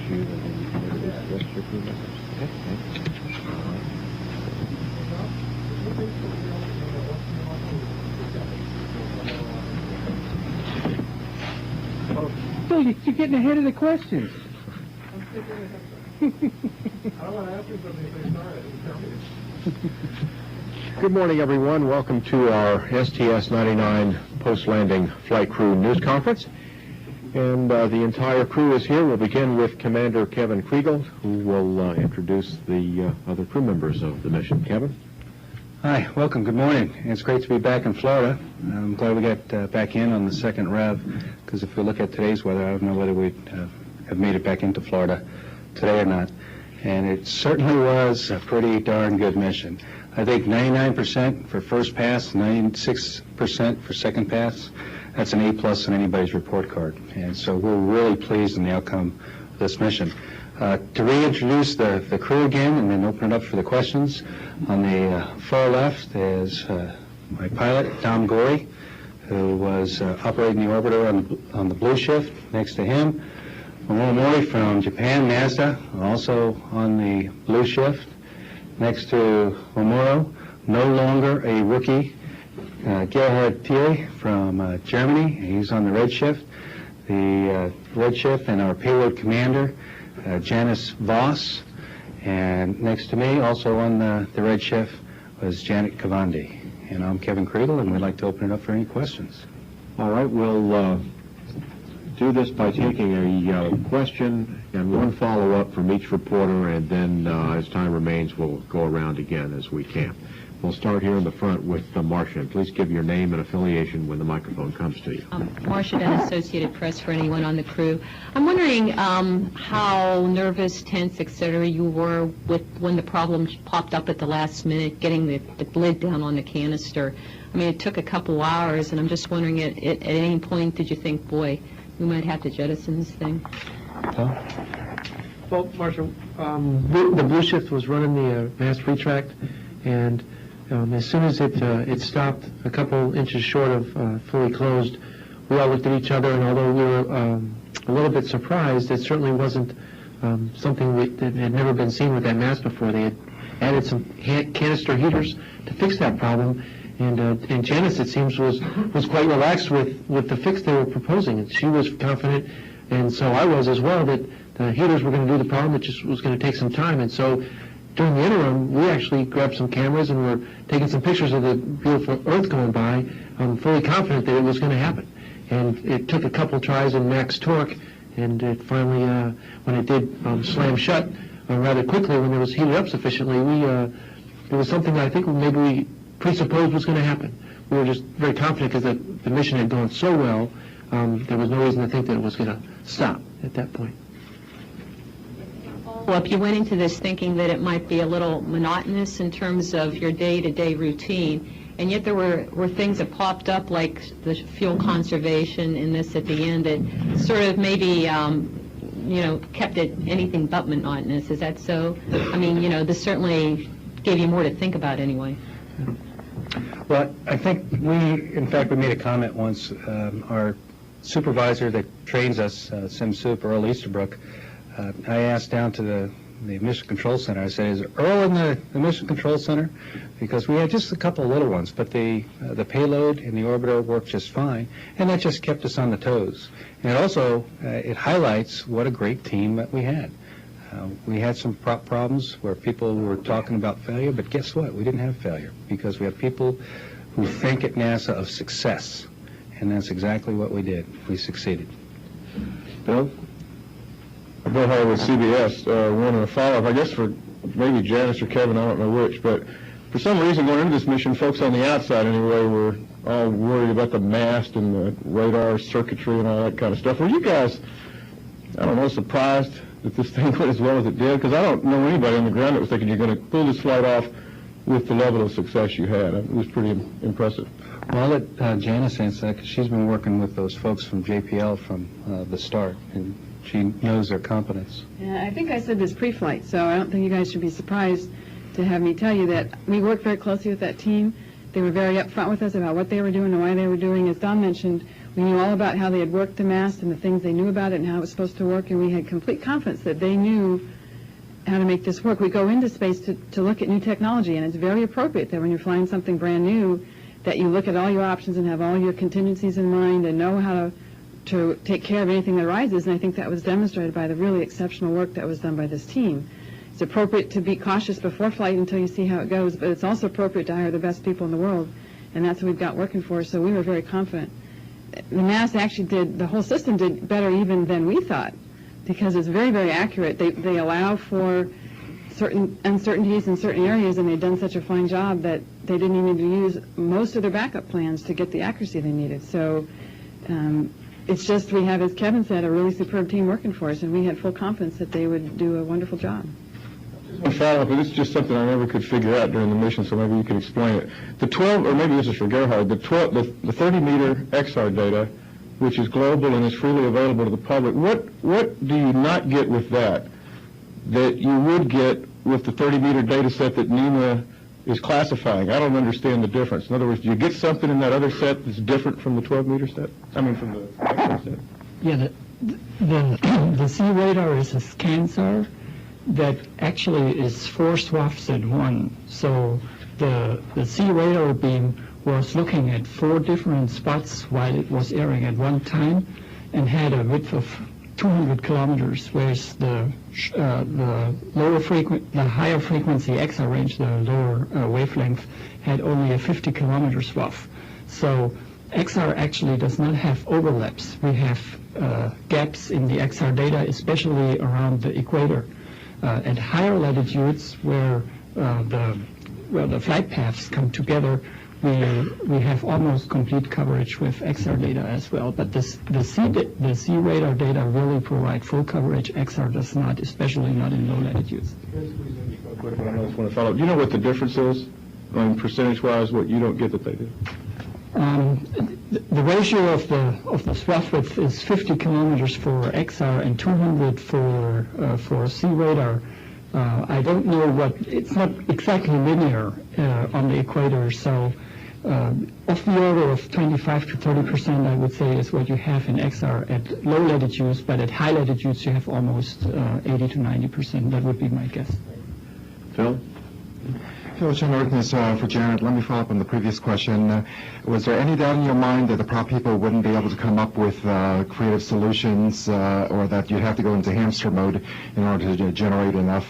Bill, you're getting ahead of the questions. I don't want to ask you something if they started. Good morning, everyone. Welcome to our STS 99 post-landing flight crew news conference. And the entire crew is here. We'll begin with Commander Kevin Kriegel, who will introduce the other crew members of the mission. Kevin? Hi, welcome. Good morning. It's great to be back in Florida. I'm glad we got back in on the second rev, because if we look at today's weather, I don't know whether we'd have made it back into Florida today or not. And it certainly was a pretty darn good mission. I think 99% for first pass, 96% for second pass. That's an A+ on anybody's report card. And so we're really pleased in the outcome of this mission. To reintroduce the crew again and then open it up for the questions, on the far left is my pilot, Tom Gorey, who was operating the orbiter on the blue shift. Next to him, Momori from Japan, NASA, also on the blue shift. Next to Momoro, no longer a rookie, Gerhard Thiel from Germany. He's on the red shift. The red shift and our payload commander, Janice Voss. And next to me, also on the red shift, was Janet Cavandi. And I'm Kevin Kriegel, and we'd like to open it up for any questions. All right, we'll do this by taking a question and one follow-up from each reporter, and then as time remains, we'll go around again as we can. We'll start here in the front with Marcia. Please give your name and affiliation when the microphone comes to you. Marcia Dunn, Associated Press, for anyone on the crew. I'm wondering how nervous, tense, etc. you were when the problem popped up at the last minute, getting the lid down on the canister. I mean, it took a couple hours, and I'm just wondering, at any point did you think, boy, we might have to jettison this thing? Well, Marcia, the blue shift was running the mast retract, and as soon as it stopped a couple inches short of fully closed, we all looked at each other, and although we were a little bit surprised, it certainly wasn't something that had never been seen with that mast before. They had added some canister heaters to fix that problem, and Janice, it seems, was quite relaxed with the fix they were proposing, and she was confident, and so I was as well, that the heaters were going to do the problem. It just was going to take some time, and so during the interim, we actually grabbed some cameras and were taking some pictures of the beautiful Earth going by, fully confident that it was going to happen. And it took a couple tries in max torque, and it finally, when it did slam shut rather quickly, when it was heated up sufficiently, it was something that I think maybe we presupposed was going to happen. We were just very confident because the mission had gone so well, there was no reason to think that it was going to stop at that point. Well, if you went into this thinking that it might be a little monotonous in terms of your day-to-day routine, and yet there were things that popped up like the fuel conservation in this at the end that sort of maybe, kept it anything but monotonous. Is that so? I mean, this certainly gave you more to think about anyway. Well, I think we made a comment once. Our supervisor that trains us, SimSup, Earl Easterbrook, I asked down to the Mission Control Center, I said, is Earl in the Mission Control Center? Because we had just a couple of little ones, but the payload and the orbiter worked just fine, and that just kept us on the toes. And it also, it highlights what a great team that we had. We had some problems where people were talking about failure, but guess what? We didn't have failure, because we have people who think at NASA of success, and that's exactly what we did. We succeeded. Bill? Bill Hall with CBS. Wanted to follow up, I guess, for maybe Janice or Kevin, I don't know which, but for some reason going into this mission, folks on the outside anyway were all worried about the mast and the radar circuitry and all that kind of stuff. Were you guys, I don't know, surprised that this thing went as well as it did? Because I don't know anybody on the ground that was thinking you're going to pull this flight off with the level of success you had. It was pretty impressive. Well, I'll let Janice answer that, because she's been working with those folks from JPL from the start, and she knows their competence. Yeah, I think I said this pre-flight, so I don't think you guys should be surprised to have me tell you that we worked very closely with that team. They were very upfront with us about what they were doing and why they were doing. As Don mentioned, We knew all about how they had worked the mast and the things they knew about it and how it was supposed to work, and we had complete confidence that they knew how to make this work. We go into space to look at new technology, and it's very appropriate that when you're flying something brand new, that you look at all your options and have all your contingencies in mind and know how to take care of anything that arises, and I think that was demonstrated by the really exceptional work that was done by this team. It's appropriate to be cautious before flight until you see how it goes, but it's also appropriate to hire the best people in the world, and that's what we've got working for us, so we were very confident. The mast actually the whole system did better even than we thought, because it's very, very accurate. They allow for certain uncertainties in certain areas, and they've done such a fine job that they didn't even need to use most of their backup plans to get the accuracy they needed. So it's just we have, as Kevin said, a really superb team working for us, and we had full confidence that they would do a wonderful job. One follow-up, and this is just something I never could figure out during the mission, so maybe you could explain it. The 12, or maybe this is for Gerhard, the 30-meter XR data, which is global and is freely available to the public, what do you not get with that you would get with the 30-meter data set that NEMA is classifying? I don't understand the difference. In other words, do you get something in that other set that's different from the 12-meter set? I mean, from the XR set? Yeah, the sea radar is a scanner that actually is 4 swaths in one. So the sea radar beam was looking at 4 different spots while it was airing at one time, and had a width of 200 kilometers, whereas the higher frequency XR range, the lower wavelength, had only a 50 kilometer swath. So XR actually does not have overlaps. We have gaps in the XR data, especially around the equator. At higher latitudes, where the flight paths come together, we have almost complete coverage with XR data as well. But the sea radar data really provide full coverage. XR does not, especially not in low latitudes. I just want to follow up. Do you know what the difference is, percentage-wise, what you don't get that they do? The ratio of the swath width is 50 kilometers for XR and 200 for sea radar. I don't know it's not exactly linear on the equator, so of the order of 25 to 30%, I would say, is what you have in XR at low latitudes, but at high latitudes you have almost 80 to 90%. That would be my guess. Phil? Phil Norton for Janet. Let me follow up on the previous question. Was there any doubt in your mind that the prop people wouldn't be able to come up with creative solutions, or that you'd have to go into hamster mode in order to generate enough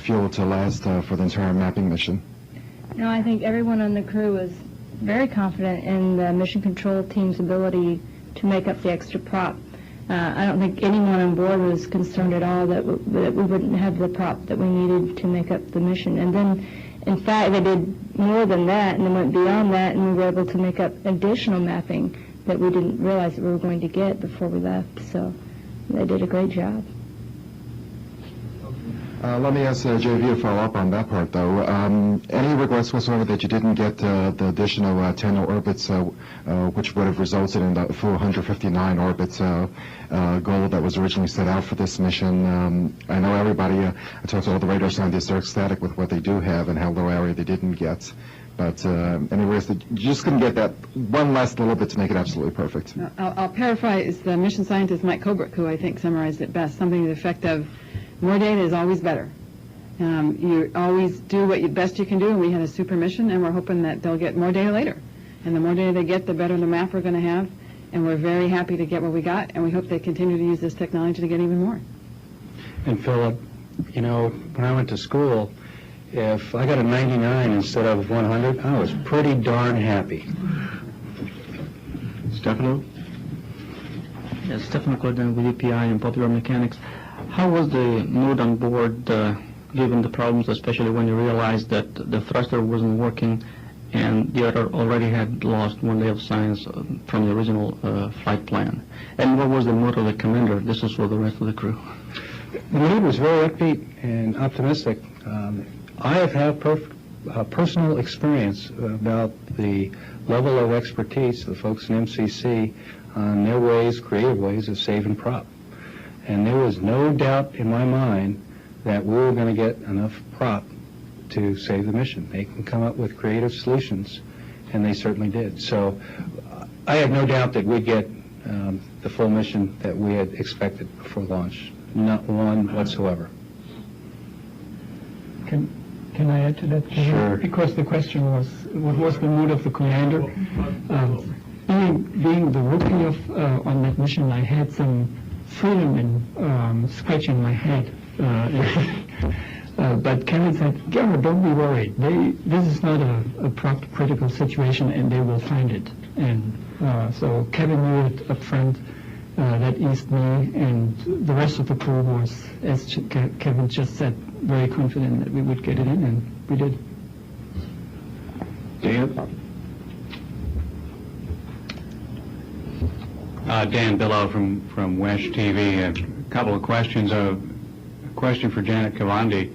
fuel to last for the entire mapping mission? No, I think everyone on the crew was very confident in the mission control team's ability to make up the extra prop. I don't think anyone on board was concerned at all that we wouldn't have the prop that we needed to make up the mission. And then, in fact, they did more than that, and they went beyond that, and we were able to make up additional mapping that we didn't realize that we were going to get before we left. So they did a great job. Let me ask JV to follow up on that part, though. Any regrets whatsoever that you didn't get the additional 10 orbits, which would have resulted in the full 159 orbits goal that was originally set out for this mission? I know everybody, I talked to all the radar scientists, are ecstatic with what they do have and how low area they didn't get. But anyways, you just couldn't get that one last little bit to make it absolutely perfect. I'll paraphrase the mission scientist Mike Kobrick, who I think summarized it best, something to the effect of, more data is always better. You always do what best you can do, and we had a super mission, and we're hoping that they'll get more data later. And the more data they get, the better the map we're going to have, and we're very happy to get what we got, and we hope they continue to use this technology to get even more. And Philip, when I went to school, if I got a 99 instead of 100, I was pretty darn happy. Stefano? Yes, Stefano Cordon with EPI and Popular Mechanics. How was the mood on board given the problems, especially when you realized that the thruster wasn't working and the other already had lost one day of science from the original flight plan? And what was the mood of the commander? This is for the rest of the crew. The mood was very upbeat and optimistic. I have had personal experience about the level of expertise of the folks in MCC on their creative ways of saving prop. And there was no doubt in my mind that we were going to get enough prop to save the mission. They can come up with creative solutions, and they certainly did. So I have no doubt that we'd get the full mission that we had expected before launch. Not one whatsoever. Can I add to that? Sure. Because the question was, what was the mood of the commander? Being the rookie on that mission, I had some freedom in scratching my head. But Kevin said, Garrett, don't be worried. This is not a critical situation, and they will find it. And so Kevin knew it up front. That eased me, and the rest of the crew was, as Kevin just said, very confident that we would get it in, and we did. Dan? Dan Billow from WESH TV. A couple of questions. A question for Janet Cavandi.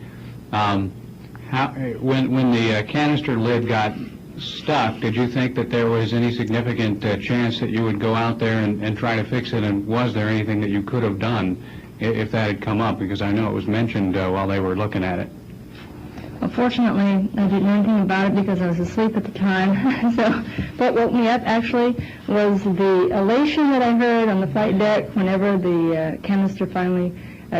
When the canister lid got stuck, did you think that there was any significant chance that you would go out there and try to fix it, and was there anything that you could have done if that had come up? Because I know it was mentioned while they were looking at it. Unfortunately, I didn't know anything about it because I was asleep at the time. So, what woke me up actually was the elation that I heard on the flight deck whenever the canister finally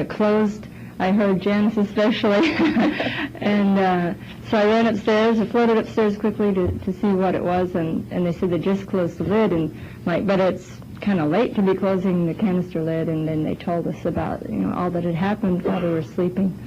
closed. I heard Janice especially, and so I ran upstairs. I floated upstairs quickly to see what it was, and they said they just closed the lid, and but it's kind of late to be closing the canister lid, and then they told us about all that had happened while we were sleeping.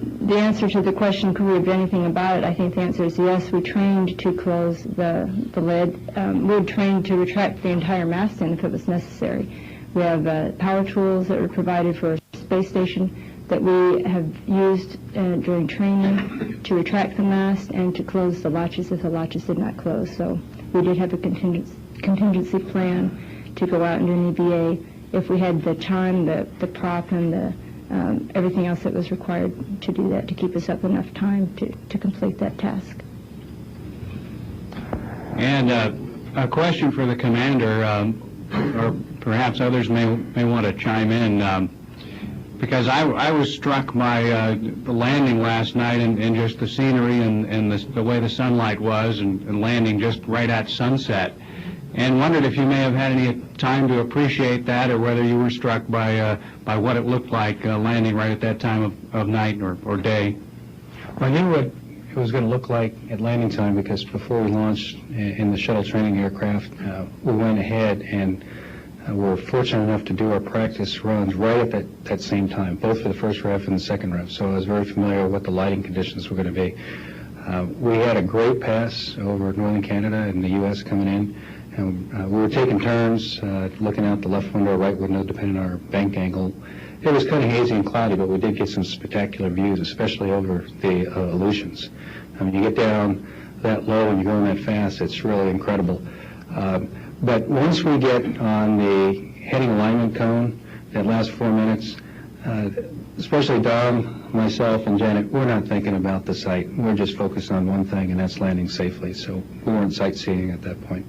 The answer to the question, could we have done anything about it? I think the answer is yes. We trained to close the lid. We had trained to retract the entire mast in if it was necessary. We have power tools that were provided for a space station that we have used during training to retract the mast and to close the latches if the latches did not close. So we did have a contingency plan to go out and do an EVA if we had the time, the prop, and the everything else that was required to do that, to keep us up enough time to complete that task. And a question for the commander, or perhaps others may want to chime in, because I was struck by the landing last night and just the scenery and the way the sunlight was and landing just right at sunset, and wondered if you may have had any time to appreciate that, or whether you were struck by what it looked like landing right at that time of night or day. I knew what it was going to look like at landing time because before we launched in the shuttle training aircraft, we went ahead and we were fortunate enough to do our practice runs right at that same time, both for the first rev and the second rev. So I was very familiar with what the lighting conditions were going to be. We had a great pass over northern Canada and the U.S. coming in. And we were taking turns looking out the left window or right window, depending on our bank angle. It was kind of hazy and cloudy, but we did get some spectacular views, especially over the Aleutians. I mean, you get down that low and you're going that fast, it's really incredible. But once we get on the heading alignment cone, that last 4 minutes, especially Dom, myself, and Janet, we're not thinking about the sight. We're just focused on one thing, and that's landing safely. So we weren't sightseeing at that point.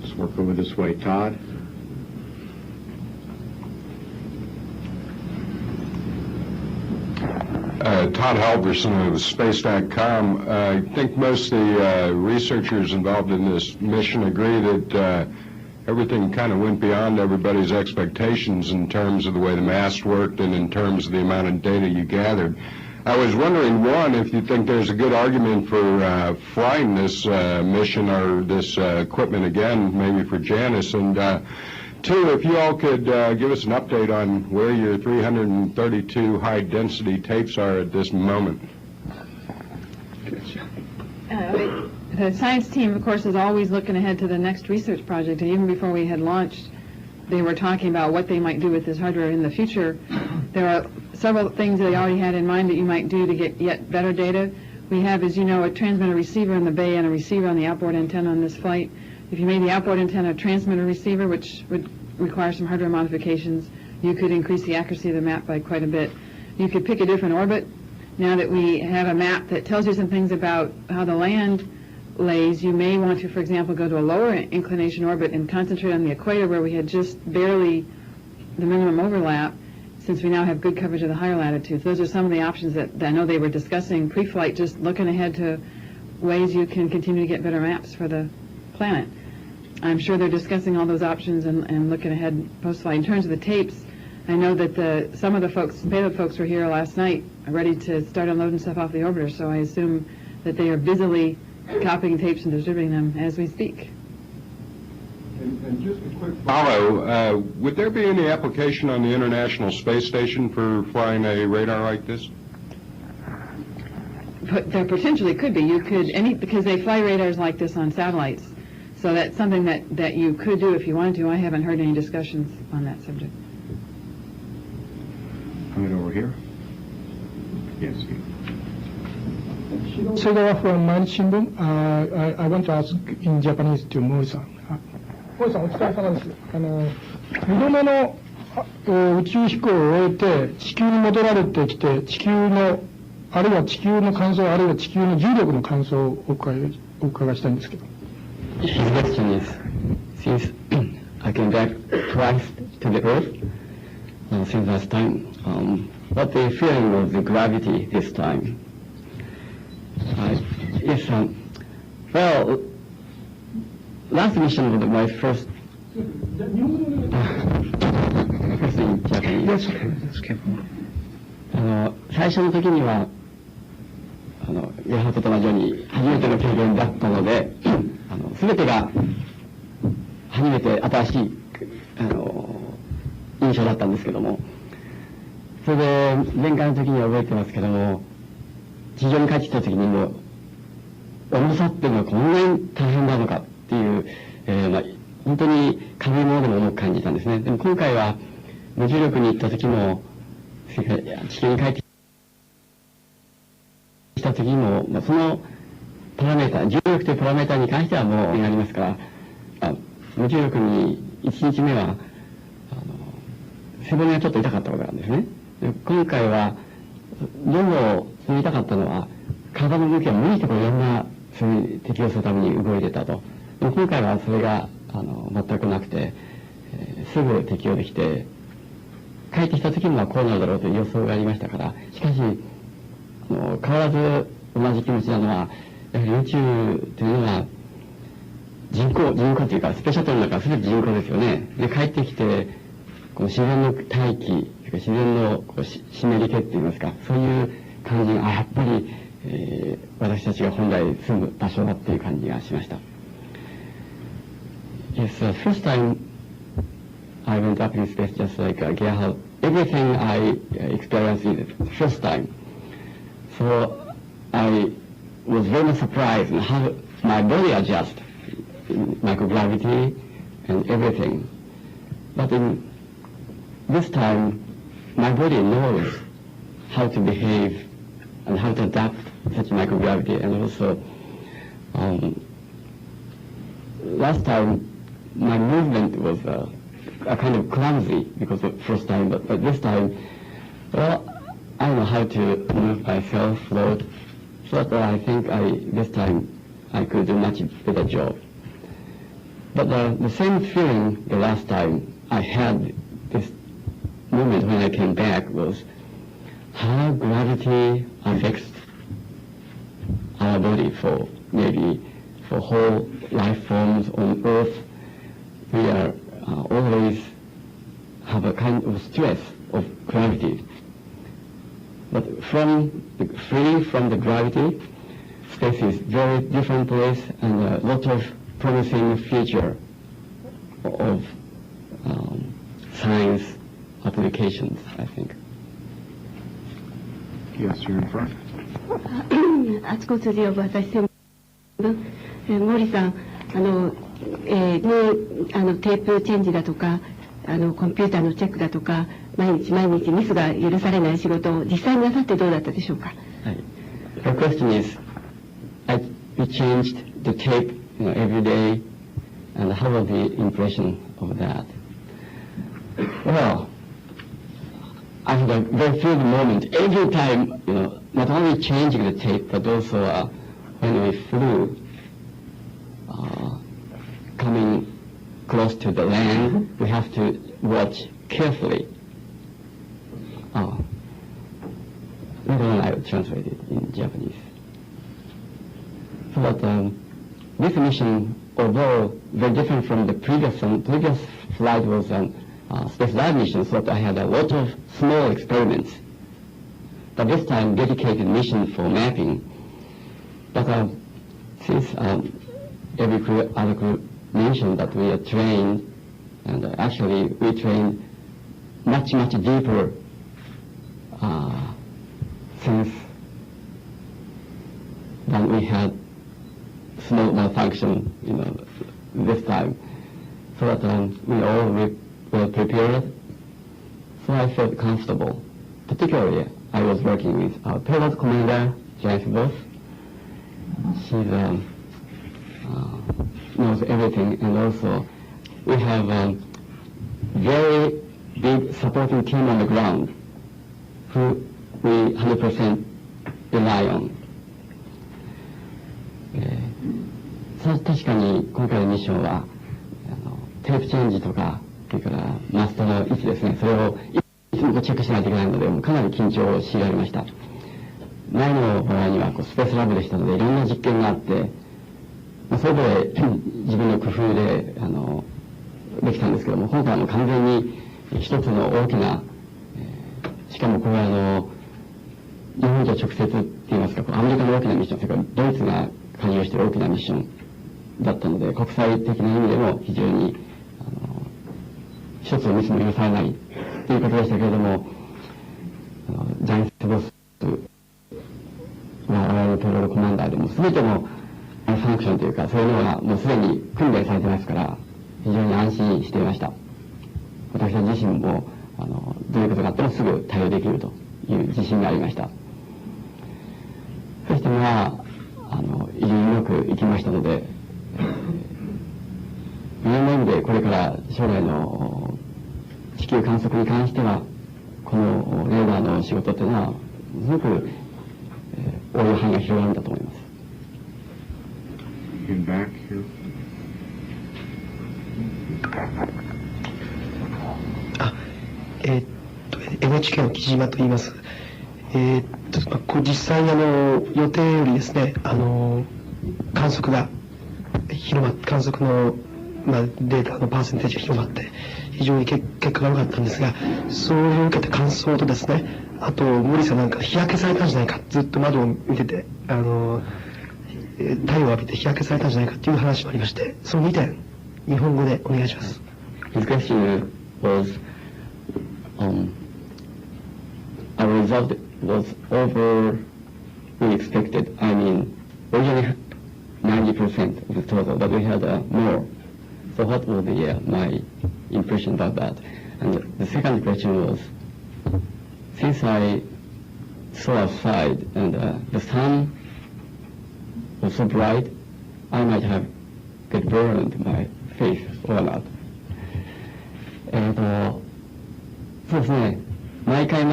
Let's work over this way. Todd? Todd Halverson of Space.com. I think most of the researchers involved in this mission agree that everything kind of went beyond everybody's expectations in terms of the way the mast worked and in terms of the amount of data you gathered. I was wondering, one, if you think there's a good argument for flying this mission or this equipment again, maybe for Janice, and two, if you all could give us an update on where your 332 high-density tapes are at this moment. The science team, of course, is always looking ahead to the next research project, and even before we had launched, they were talking about what they might do with this hardware in the future. There are several things they already had in mind that you might do to get yet better data. We have, as you know, a transmitter receiver in the bay and a receiver on the outboard antenna on this flight. If you made the outboard antenna a transmitter receiver, which would require some hardware modifications, you could increase the accuracy of the map by quite a bit. You could pick a different orbit. Now that we have a map that tells you some things about how the land lays, you may want to, for example, go to a lower inclination orbit and concentrate on the equator where we had just barely the minimum overlap, since we now have good coverage of the higher latitudes. Those are some of the options that I know they were discussing pre-flight, just looking ahead to ways you can continue to get better maps for the planet. I'm sure they're discussing all those options and looking ahead post-flight. In terms of the tapes, I know that some of the payload folks were here last night, ready to start unloading stuff off the orbiter, so I assume that they are busily copying tapes and distributing them as we speak. And just a quick follow, would there be any application on the International Space Station for flying a radar like this? But there potentially could be. You could, because they fly radars like this on satellites, so that's something that you could do if you wanted to. I haven't heard any discussions on that subject. Coming over here? Yes. Segawa from Mainichi Shimbun. I want to ask in Japanese to Mori-san. Mori-san、お疲れ様です。2度目の宇宙飛行を終えて、地球に戻られてきて、あるいは地球の感想、あるいは地球の重力の感想をお伺いしたいんですけど。His question is, since I came back twice to the Earth since last time, what the feeling of the gravity this time? Yes, well, last mission was my first in Japanese. 最初の時にはゲハトと同じように初めての経験だったので、全てが初めて新しい印象だったんですけども、それで前回の時には覚えてますけども、地上に帰ってきた時にも重さっていうのはこんなに大変なのかっていう、本当に軽いものでも重く感じたんですね。でも今回は無重力に行った時も、地球に帰ってきた時にも、そのパラメータ、重力というパラメータに関してはもうありますから、無重力に1日目は背骨がちょっと痛かったわけなんですね。で今回はどうも痛かったのは体の動きが無理していろんなそういう適応するために動いてたと。でも今回はそれが全くなくて、すぐ適応できて帰ってきた時にはこうなるだろうという予想がありましたから、しかし変わらず同じ気持ちなのは、やはり宇宙というのは人工というかスペースシャトルの中は全て人工ですよね。で帰ってきてこの自然の大気、自然の湿り気っていいますか、そういう感じがやっぱり、私たちが本来住む場所だっていう感じがしました。Yes, first time I went up in space just like Gerhard. Everything I experienced is the first time. So I was very much surprised in how my body adjusts, microgravity and everything. But in this time, my body knows how to behave and how to adapt such microgravity. And also, last time, my movement was a kind of clumsy because of the first time, but this time, well, I know how to move myself, float, so that I think this time I could do a much better job. But the same feeling the last time I had this moment when I came back was how gravity affects our body for whole life forms on Earth. We are always have a kind of stress of gravity. But free from the gravity, space is very different place and a lot of promising future of science applications, I think. Yes, you're in front. あちこちで私専門森さんテープチェンジだとかコンピューターのチェックだとか毎日ミスが許されない仕事を実際になさってどうだったでしょうか。はい。The question is, we changed the tape, every day, and how was the impression of that? Well, I had a very filled moment every time, not only changing the tape, but also when we flew, coming close to the land, we have to watch carefully. Later on I will translate it in Japanese. So that this mission, although very different from the previous flight was space dive mission, so that I had a lot of small experiments. But this time, dedicated mission for mapping. But since every other crew mentioned that we are trained, and actually we trained much deeper since than we had small malfunction, this time. So that we all were prepared. So I felt comfortable. Particularly, I was working with our payload commander, Janice Boss. She knows everything, and also we have a very big supporting team on the ground who we 100% rely on. 確かに今回のミッションはテープチェンジとか、それからマストの位置ですね、それをいつもチェックしないといけないので、かなり緊張を強いられました。前の場合にはスペースラブでしたので、いろんな実験があって、それぞれ自分の工夫でできたんですけども、今回はもう完全に一つの大きな、しかもこれは日本じゃ直接って言いますか、アメリカの大きなミッション、それからドイツが関与している大きなミッションだったので、国際的な意味でも非常に一つのミスも許されないということでしたけれども、ジャニス・ボス我々のプロコマンダーでも全てのファンクションというか、そういうのがもうすでに訓練されてますから、非常に安心していました。私自身もどういうことがあってもすぐ対応できるという自信がありました。そして非常にうまくいきましたので、いろんな意味でこれから将来の地球観測に関しては、このレーダーの仕事というのはすごく応用範囲が広がるんだと思います。NHK の木島と言います。実際予定よりですね、観測の、データのパーセンテージが広まって非常に結果が良かったんですが、それを受けて感想とですね、あと森さんなんか日焼けされたんじゃないか、ずっと窓を見てて太陽を浴びて日焼けされたんじゃないかという話もありまして、その2点日本語でお願いします。 His question was, our result was over we expected. I mean, originally 90% of the total, but we had more. So what will be my impression about that? And the second question was, since I saw outside and the sun was so bright, I might have get burned my face or not. そうですね、毎回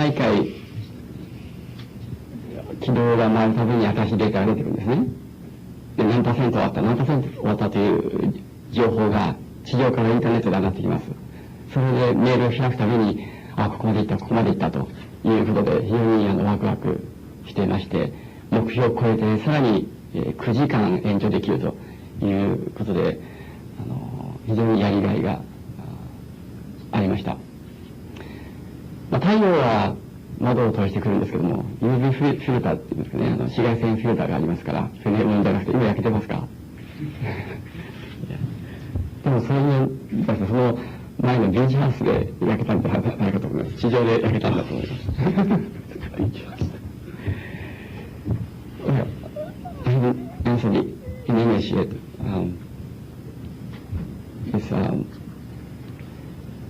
軌道が回るたびに新しいデータが出てくるんですね。で、何%終わったという情報が地上からインターネットで上がってきます。それでメールを開くたびに、ここまで行ったということで非常にワクワクしていまして、目標を超えてさらに9時間延長できるということで、非常にやりがいがありました。太陽は窓を通してくるんですけども、UV フィルターっていうんですかね、紫外線フィルターがありますから、それで問題なくて、今焼けてますか？でもそれに、その前のビーチハウスで焼けたんじゃないかと思います。地上で焼けたんだと思います。I haven't answered it in English yet.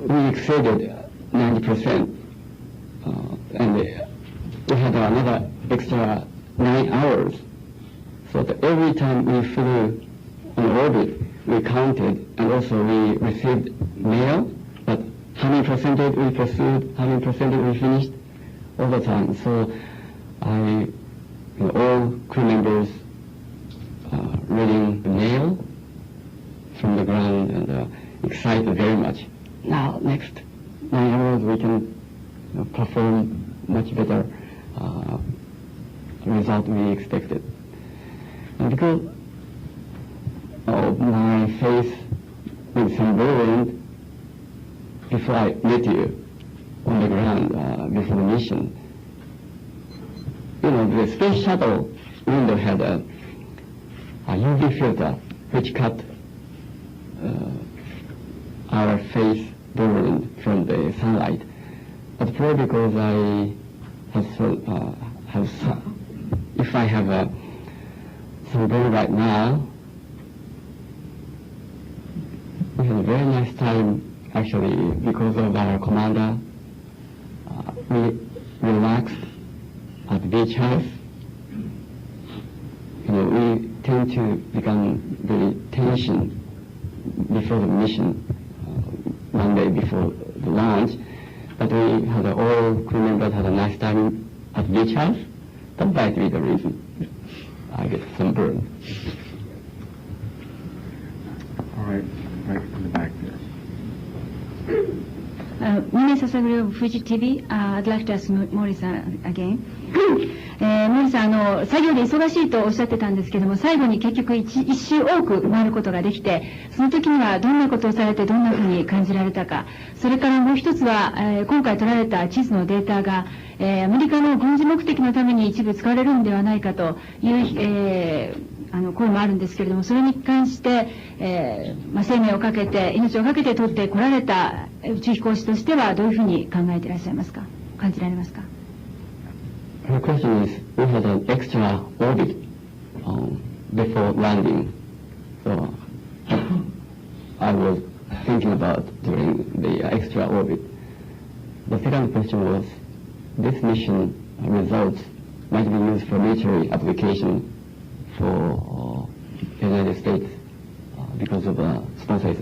We exceeded 90%. And we had another extra 9 hours. So that every time we flew on orbit, we counted, and also we received mail, but how many percentage we pursued, how many percentage we finished, all the time. So all crew members reading the mail from the ground and excited very much. Now, next 9 hours we can perform much better result we expected. And because face with sunburn before I met you on the ground before the mission. You know, the space shuttle window had a UV filter which cut our face burn from the sunlight. But probably because I if I have a sunburn right now, we had a very nice time actually because of our commander. We relaxed at the beach house. You know, we tend to become very tension before the mission, one day before the launch. But we had all crew members had a nice time at the beach house. That might be the reason I get sunburned. All right, right in the back there. Mine Sasaguro, Fuji TV. I'd like to ask Mori-san again. モリさん、作業で忙しいとおっしゃってたんですけども、最後に結局一周多く回ることができて、その時にはどんなことをされてどんなふうに感じられたか、それからもう一つは、今回取られた地図のデータが、アメリカの軍事目的のために一部使われるんではないかという、声もあるんですけれども、それに関して、生命をかけて、命をかけて取ってこられた宇宙飛行士としてはどういうふうに考えていらっしゃいますか、感じられますか。The question is, we had an extra orbit before landing. So I was thinking about during the extra orbit. The second question was, this mission results might be used for military application for the United States because of the sponsor's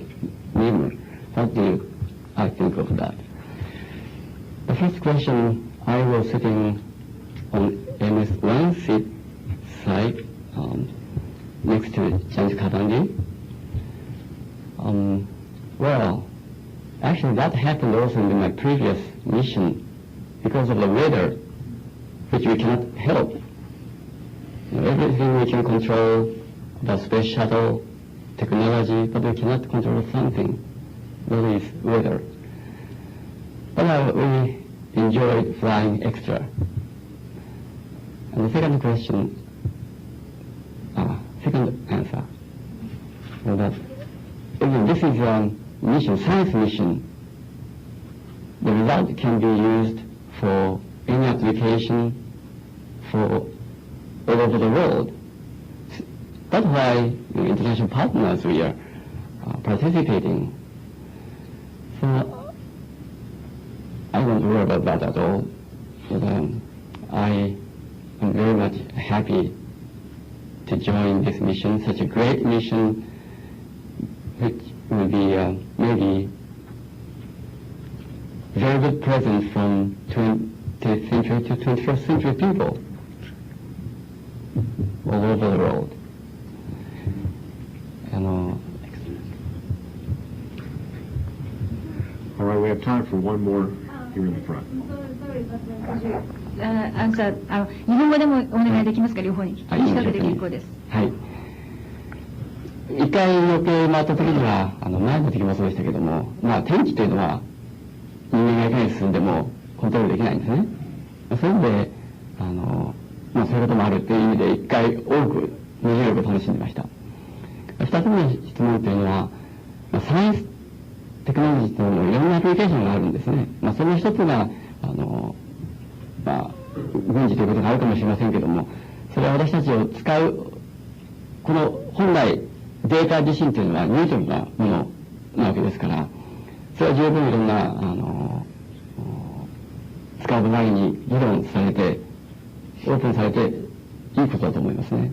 movement. What do I think of that? The first question, I was sitting on MS1 seat side next to James Kabandi. Well, actually that happened also in my previous mission because of the weather, which we cannot help. Everything we can control, the space shuttle, technology, but we cannot control something, that is weather. But we enjoyed flying extra. And the second question, second answer, so that again, this is a mission, science mission. The result can be used for any application for all over the world. That's why the international partners we are participating. So I don't worry about that at all. But I am very much happy to join this mission, such a great mission, which will be maybe very good present from 20th century to 21st century people all over the world. All right, we have time for one more here in the front. アンサー、日本語でもお願いできますか、両方に。短くて結構です。はい。一回予定回った時には、前の時もそうでしたけども、天気というのは人間がいかに進んでもコントロールできないんですね。そういうので、そういうこともあるっていう意味で一回多く無重力を楽しんでました。二つ目の質問というのは、サイエンステクノロジーというのもいろんなアプリケーションがあるんですね。その一つが、軍事ということがあるかもしれませんけども、それは私たちを使う、この本来データ自身というのはニュートルなものなわけですから、それは十分いろんな、使う場合に議論されて、オープンされていいことだと思いますね。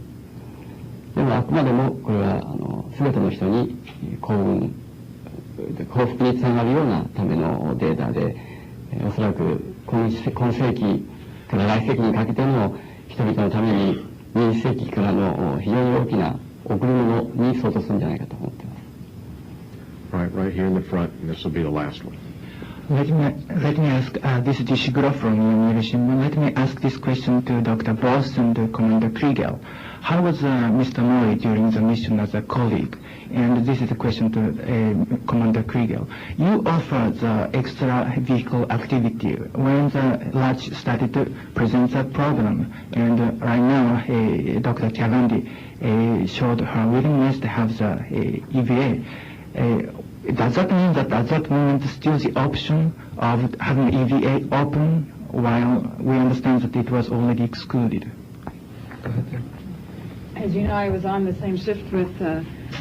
でもあくまでもこれは全ての人に幸福につながるようなためのデータで、おそらく今世紀から来世紀にかけての人々のために20世紀からの非常に大きな贈り物に相当するんじゃないかと思っています。Right here in the front, and this will be the last one. Let me ask, this is Ishiguro from Yomiuri Shimbun. Let me ask this question to Dr. Boss and Commander Kriegel. How was Mr. Mori during the mission as a colleague? and this is a question to Commander Kriegel. You offer the extra vehicle activity when the lodge started to present the problem, and right now Dr. Chavandi showed her willingness to have the EVA. Does that mean that at that moment still the option of having EVA open while we understand that it was already excluded? As you know, I was on the same shift with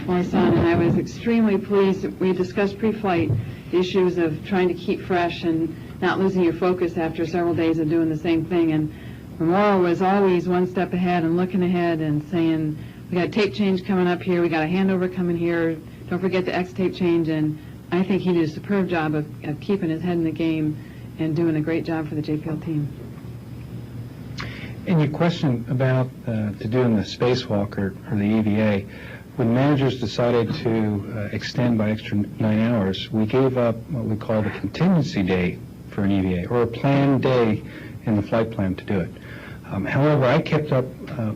Morrison, and I was extremely pleased. We discussed pre-flight issues of trying to keep fresh and not losing your focus after several days of doing the same thing. And Memorial was always one step ahead and looking ahead and saying, we got a tape change coming up here, we got a handover coming here, don't forget the X tape change. And I think he did a superb job of keeping his head in the game and doing a great job for the JPL team. And your question about to do in the spacewalk or the EVA, when managers decided to extend by extra 9 hours, we gave up what we call the contingency day for an EVA, or a planned day in the flight plan to do it. However, I kept up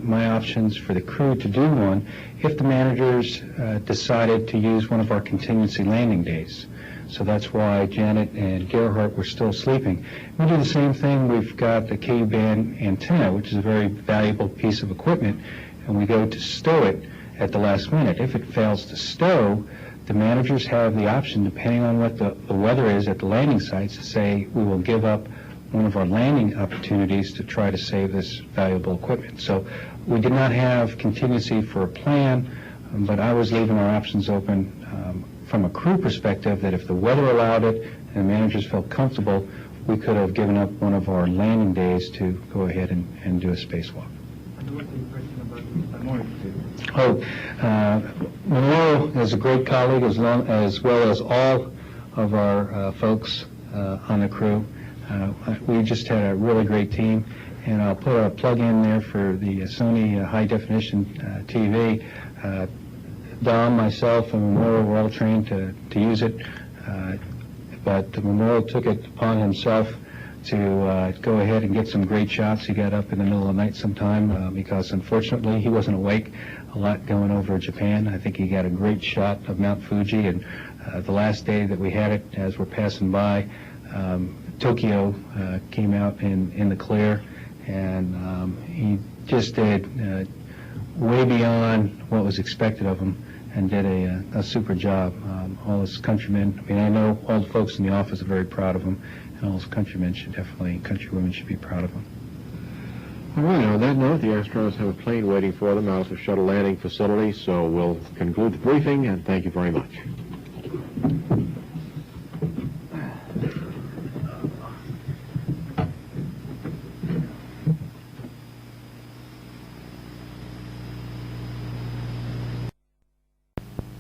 my options for the crew to do one if the managers decided to use one of our contingency landing days. So that's why Janet and Gerhardt were still sleeping. We do the same thing. We've got the Ku-band antenna, which is a very valuable piece of equipment, and we go to stow it at the last minute. If it fails to stow, the managers have the option, depending on what the weather is at the landing sites, to say we will give up one of our landing opportunities to try to save this valuable equipment. So we did not have contingency for a plan, but I was leaving our options open from a crew perspective, that if the weather allowed it and the managers felt comfortable, we could have given up one of our landing days to go ahead and do a spacewalk. Monroe is a great colleague, as well as all of our folks on the crew. We just had a really great team, and I'll put a plug in there for the Sony high-definition TV. Dom, myself, and Memorial were all trained to use it, but Memorial took it upon himself to go ahead and get some great shots. He got up in the middle of the night sometime because, unfortunately, he wasn't awake a lot going over Japan. I think he got a great shot of Mount Fuji, and the last day that we had it, as we're passing by, Tokyo came out in the clear, and he just did way beyond what was expected of him, and did a super job. All his countrymen, I mean, I know all the folks in the office are very proud of him, and all his countrymen should definitely, countrywomen should be proud of him. All right, on that note, the astronauts have a plane waiting for them out of the shuttle landing facility, so we'll conclude the briefing, and thank you very much.